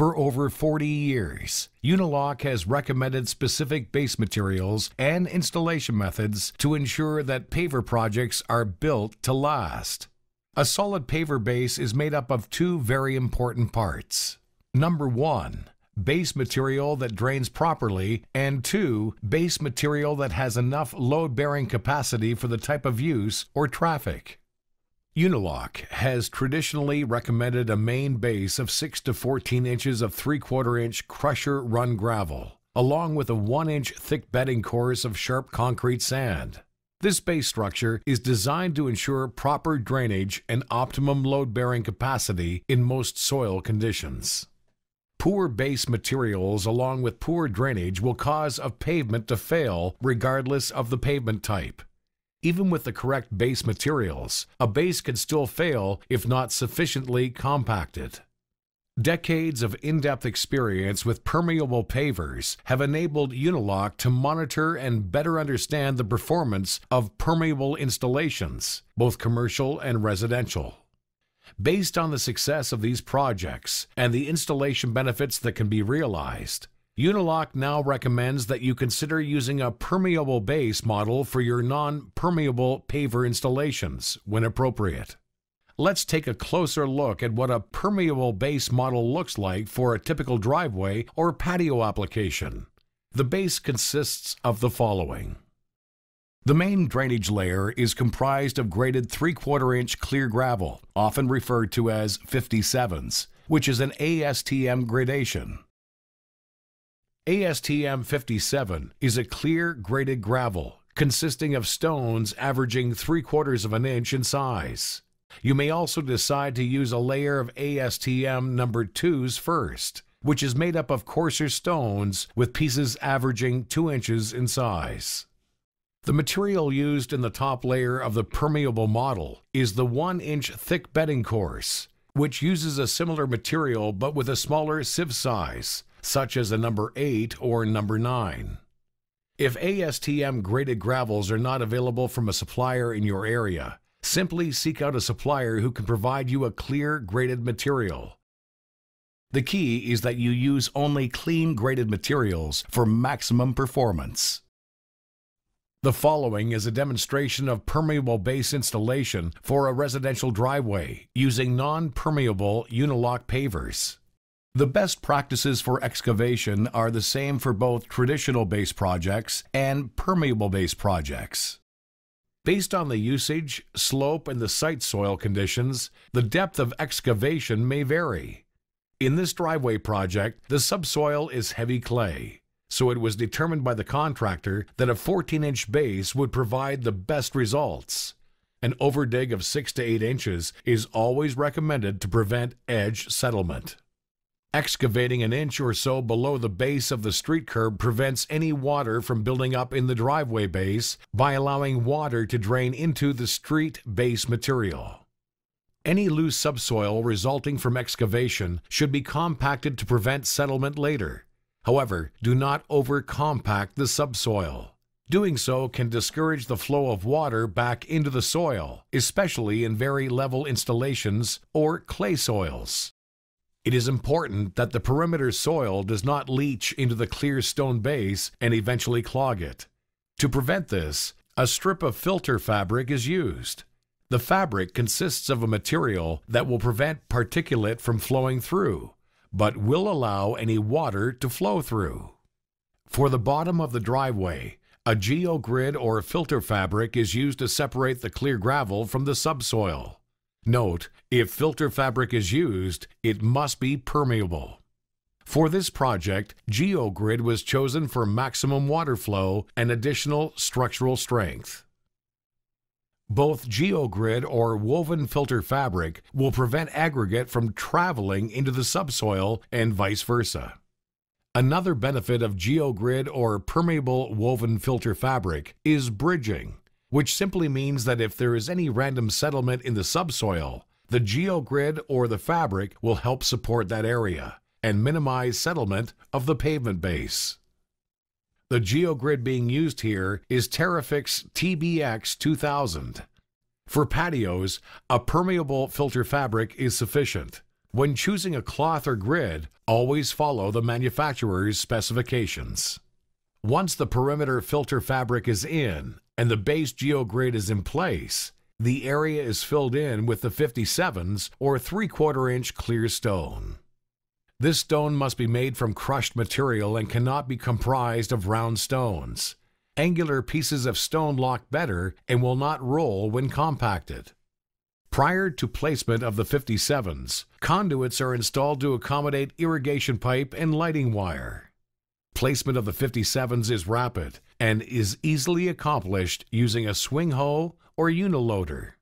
For over 40 years, Unilock has recommended specific base materials and installation methods to ensure that paver projects are built to last. A solid paver base is made up of two very important parts. Number 1, base material that drains properly, and 2, base material that has enough load-bearing capacity for the type of use or traffic. Unilock has traditionally recommended a main base of 6 to 14 inches of 3/4 inch crusher run gravel, along with a 1-inch thick bedding course of sharp concrete sand. This base structure is designed to ensure proper drainage and optimum load-bearing capacity in most soil conditions. Poor base materials along with poor drainage will cause a pavement to fail regardless of the pavement type. Even with the correct base materials, a base can still fail if not sufficiently compacted. Decades of in-depth experience with permeable pavers have enabled Unilock to monitor and better understand the performance of permeable installations, both commercial and residential. Based on the success of these projects and the installation benefits that can be realized, Unilock now recommends that you consider using a permeable base model for your non-permeable paver installations when appropriate. Let's take a closer look at what a permeable base model looks like for a typical driveway or patio application. The base consists of the following. The main drainage layer is comprised of graded 3/4 inch clear gravel, often referred to as 57s, which is an ASTM gradation. ASTM 57 is a clear graded gravel consisting of stones averaging 3/4 inch in size. You may also decide to use a layer of ASTM number 2s first, which is made up of coarser stones with pieces averaging 2 inches in size. The material used in the top layer of the permeable model is the 1-inch thick bedding course, which uses a similar material but with a smaller sieve size, such as a number 8 or number 9. If ASTM graded gravels are not available from a supplier in your area, simply seek out a supplier who can provide you a clear graded material. The key is that you use only clean graded materials for maximum performance. The following is a demonstration of permeable base installation for a residential driveway using non-permeable Unilock pavers. The best practices for excavation are the same for both traditional base projects and permeable base projects. Based on the usage, slope, and the site soil conditions, the depth of excavation may vary. In this driveway project, the subsoil is heavy clay, so it was determined by the contractor that a 14-inch base would provide the best results. An overdig of 6 to 8 inches is always recommended to prevent edge settlement. Excavating an inch or so below the base of the street curb prevents any water from building up in the driveway base by allowing water to drain into the street base material. Any loose subsoil resulting from excavation should be compacted to prevent settlement later. However, do not over-compact the subsoil. Doing so can discourage the flow of water back into the soil, especially in very level installations or clay soils. It is important that the perimeter soil does not leach into the clear stone base and eventually clog it. To prevent this, a strip of filter fabric is used. The fabric consists of a material that will prevent particulate from flowing through, but will allow any water to flow through. For the bottom of the driveway, a geogrid or filter fabric is used to separate the clear gravel from the subsoil. Note, if filter fabric is used, it must be permeable. For this project, geogrid was chosen for maximum water flow and additional structural strength. Both geogrid or woven filter fabric will prevent aggregate from traveling into the subsoil and vice versa. Another benefit of geogrid or permeable woven filter fabric is bridging, which simply means that if there is any random settlement in the subsoil, the geogrid or the fabric will help support that area and minimize settlement of the pavement base. The geogrid being used here is Terrafix TBX 2000. For patios, a permeable filter fabric is sufficient. When choosing a cloth or grid, always follow the manufacturer's specifications. Once the perimeter filter fabric is in and the base geogrid is in place, the area is filled in with the 57s or 3/4 inch clear stone. This stone must be made from crushed material and cannot be comprised of round stones. Angular pieces of stone lock better and will not roll when compacted. Prior to placement of the 57s, conduits are installed to accommodate irrigation pipe and lighting wire. Placement of the 57s is rapid and is easily accomplished using a swing hoe or uniloader.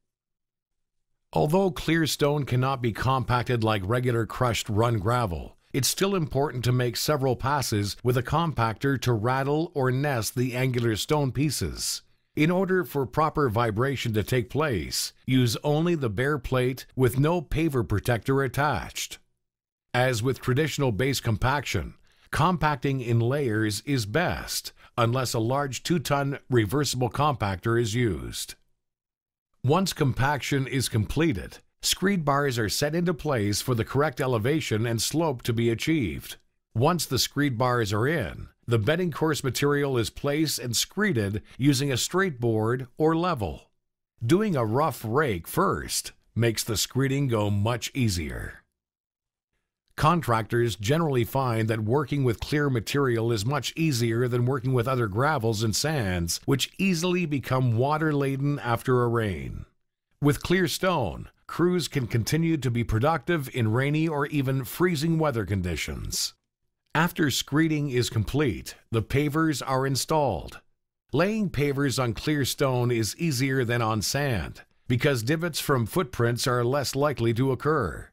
Although clear stone cannot be compacted like regular crushed run gravel, it's still important to make several passes with a compactor to rattle or nest the angular stone pieces. In order for proper vibration to take place, use only the bare plate with no paver protector attached. As with traditional base compaction, compacting in layers is best unless a large 2-ton reversible compactor is used. Once compaction is completed, screed bars are set into place for the correct elevation and slope to be achieved. Once the screed bars are in, the bedding course material is placed and screeded using a straight board or level. Doing a rough rake first makes the screeding go much easier. Contractors generally find that working with clear material is much easier than working with other gravels and sands, which easily become water-laden after a rain. With clear stone, crews can continue to be productive in rainy or even freezing weather conditions. After screeding is complete, the pavers are installed. Laying pavers on clear stone is easier than on sand, because divots from footprints are less likely to occur.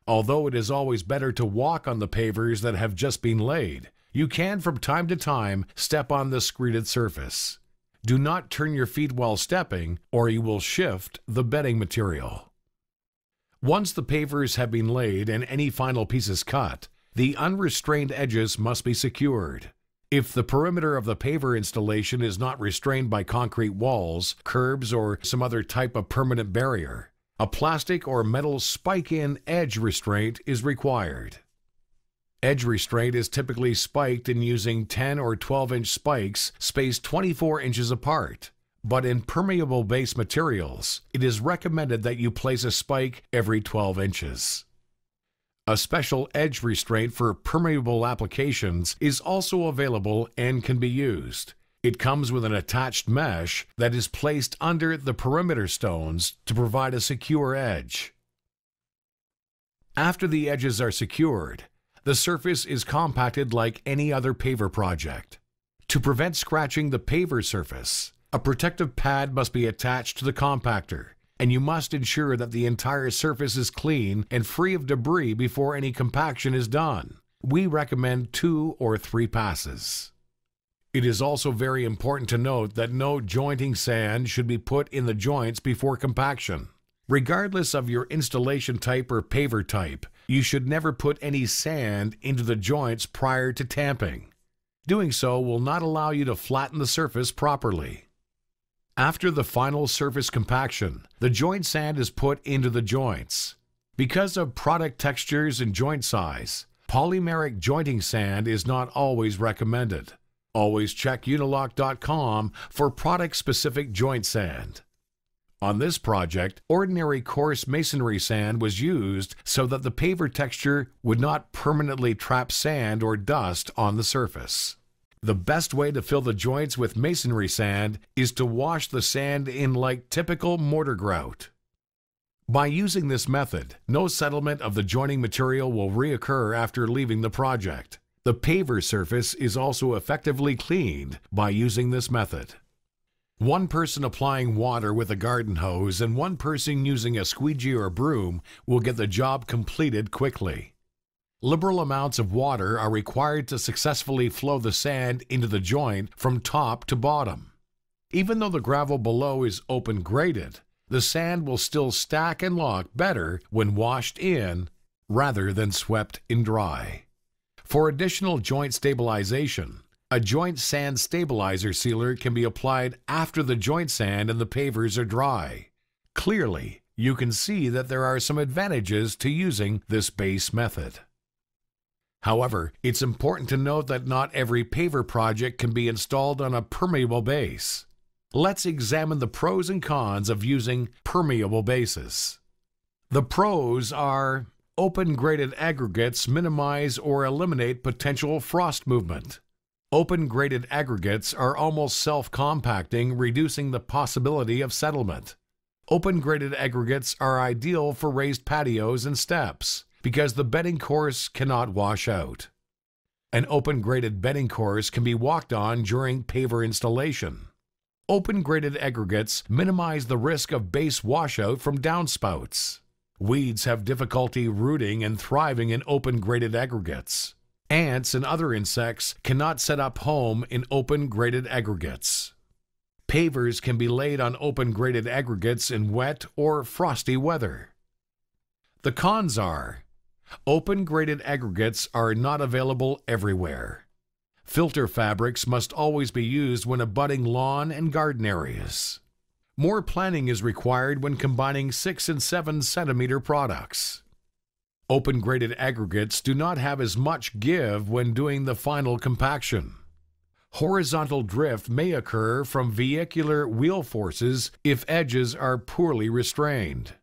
Although it is always better to walk on the pavers that have just been laid, you can from time to time step on the screeded surface. Do not turn your feet while stepping, or you will shift the bedding material. Once the pavers have been laid and any final pieces cut, the unrestrained edges must be secured. If the perimeter of the paver installation is not restrained by concrete walls, curbs, or some other type of permanent barrier, a plastic or metal spike-in edge restraint is required. Edge restraint is typically spiked in using 10 or 12-inch spikes spaced 24 inches apart, but in permeable base materials, it is recommended that you place a spike every 12 inches. A special edge restraint for permeable applications is also available and can be used. It comes with an attached mesh that is placed under the perimeter stones to provide a secure edge. After the edges are secured, the surface is compacted like any other paver project. To prevent scratching the paver surface, a protective pad must be attached to the compactor, and you must ensure that the entire surface is clean and free of debris before any compaction is done. We recommend 2 or 3 passes. It is also very important to note that no jointing sand should be put in the joints before compaction. Regardless of your installation type or paver type, you should never put any sand into the joints prior to tamping. Doing so will not allow you to flatten the surface properly. After the final surface compaction, the joint sand is put into the joints. Because of product textures and joint size, polymeric jointing sand is not always recommended. Always check Unilock.com for product-specific joint sand. On this project, ordinary coarse masonry sand was used so that the paver texture would not permanently trap sand or dust on the surface. The best way to fill the joints with masonry sand is to wash the sand in like typical mortar grout. By using this method, no settlement of the joining material will reoccur after leaving the project. The paver surface is also effectively cleaned by using this method. One person applying water with a garden hose and one person using a squeegee or broom will get the job completed quickly. Liberal amounts of water are required to successfully flow the sand into the joint from top to bottom. Even though the gravel below is open graded, the sand will still stack and lock better when washed in rather than swept in dry. For additional joint stabilization, a joint sand stabilizer sealer can be applied after the joint sand and the pavers are dry. Clearly, you can see that there are some advantages to using this base method. However, it's important to note that not every paver project can be installed on a permeable base. Let's examine the pros and cons of using permeable bases. The pros are: open graded aggregates minimize or eliminate potential frost movement. Open graded aggregates are almost self-compacting, reducing the possibility of settlement. Open graded aggregates are ideal for raised patios and steps because the bedding course cannot wash out. An open graded bedding course can be walked on during paver installation. Open graded aggregates minimize the risk of base washout from downspouts. Weeds have difficulty rooting and thriving in open graded aggregates. Ants and other insects cannot set up home in open graded aggregates. Pavers can be laid on open graded aggregates in wet or frosty weather. The cons are: open graded aggregates are not available everywhere. Filter fabrics must always be used when abutting lawn and garden areas. More planning is required when combining 6 and 7 centimeter products. Open graded aggregates do not have as much give when doing the final compaction. Horizontal drift may occur from vehicular wheel forces if edges are poorly restrained.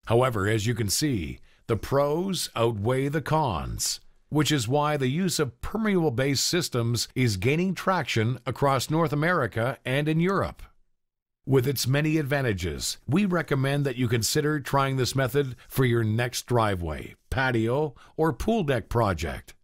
However, as you can see, the pros outweigh the cons, which is why the use of permeable base systems is gaining traction across North America and in Europe. With its many advantages, we recommend that you consider trying this method for your next driveway, patio, or pool deck project.